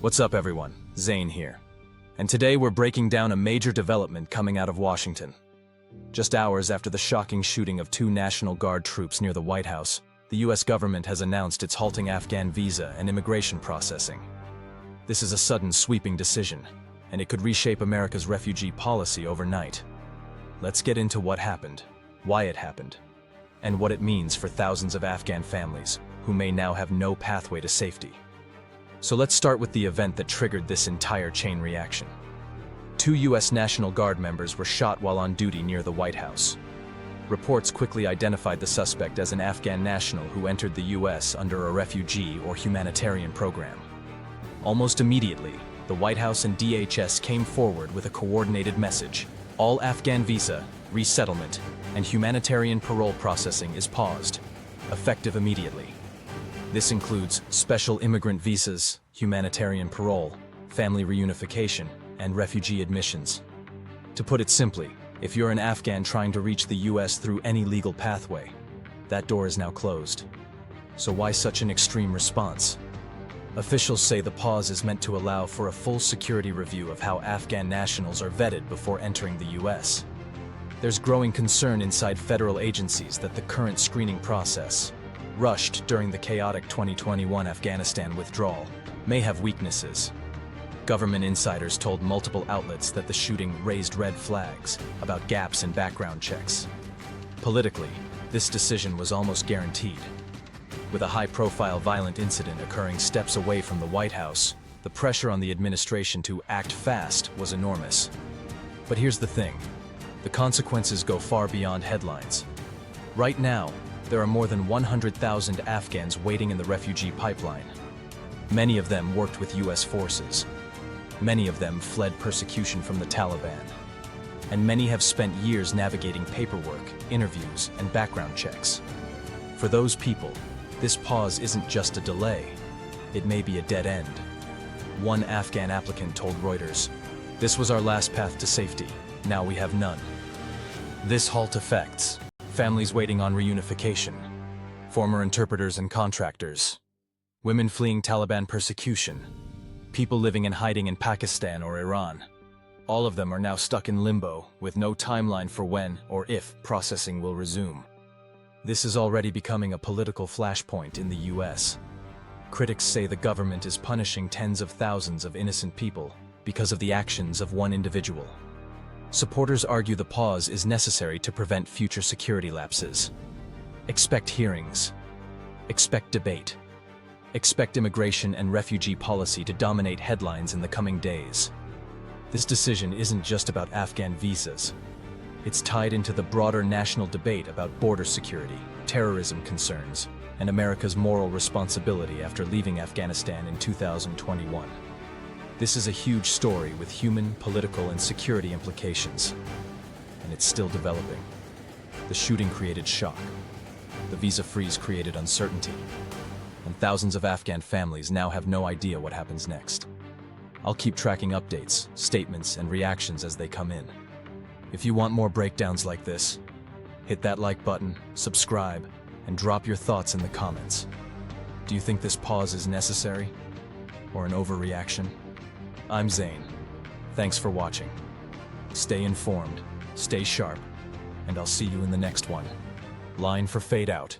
What's up, everyone? Zane here. And today we're breaking down a major development coming out of Washington. Just hours after the shocking shooting of 2 National Guard troops near the White House, the US government has announced it's halting Afghan visa and immigration processing. This is a sudden, sweeping decision, and it could reshape America's refugee policy overnight. Let's get into what happened, why it happened, and what it means for thousands of Afghan families who may now have no pathway to safety. So let's start with the event that triggered this entire chain reaction. 2 US National Guard members were shot while on duty near the White House. Reports quickly identified the suspect as an Afghan national who entered the US under a refugee or humanitarian program. Almost immediately, the White House and DHS came forward with a coordinated message: all Afghan visa, resettlement, and humanitarian parole processing is paused, effective immediately. This includes special immigrant visas, humanitarian parole, family reunification, and refugee admissions. To put it simply, if you're an Afghan trying to reach the US through any legal pathway, that door is now closed. So why such an extreme response? Officials say the pause is meant to allow for a full security review of how Afghan nationals are vetted before entering the US. There's growing concern inside federal agencies that the current screening process, rushed during the chaotic 2021 Afghanistan withdrawal, may have weaknesses. Government insiders told multiple outlets that the shooting raised red flags about gaps in background checks. Politically, this decision was almost guaranteed. With a high-profile violent incident occurring steps away from the White House, the pressure on the administration to act fast was enormous. But here's the thing: the consequences go far beyond headlines. Right now, there are more than 100,000 Afghans waiting in the refugee pipeline. Many of them worked with US forces. Many of them fled persecution from the Taliban. And many have spent years navigating paperwork, interviews, and background checks. For those people, this pause isn't just a delay. It may be a dead end. One Afghan applicant told Reuters, "This was our last path to safety. Now we have none." This halt affects families waiting on reunification, former interpreters and contractors, women fleeing Taliban persecution, people living in hiding in Pakistan or Iran. All of them are now stuck in limbo, with no timeline for when or if processing will resume. This is already becoming a political flashpoint in the US. Critics say the government is punishing tens of thousands of innocent people because of the actions of one individual. Supporters argue the pause is necessary to prevent future security lapses. Expect hearings. Expect debate. Expect immigration and refugee policy to dominate headlines in the coming days. This decision isn't just about Afghan visas. It's tied into the broader national debate about border security, terrorism concerns, and America's moral responsibility after leaving Afghanistan in 2021. This is a huge story with human, political, and security implications, and it's still developing. The shooting created shock. The visa freeze created uncertainty, and thousands of Afghan families now have no idea what happens next. I'll keep tracking updates, statements, and reactions as they come in. If you want more breakdowns like this, hit that like button, subscribe, and drop your thoughts in the comments. Do you think this pause is necessary? Or an overreaction? I'm Zane. Thanks for watching. Stay informed, stay sharp, and I'll see you in the next one. Line for Fade Out.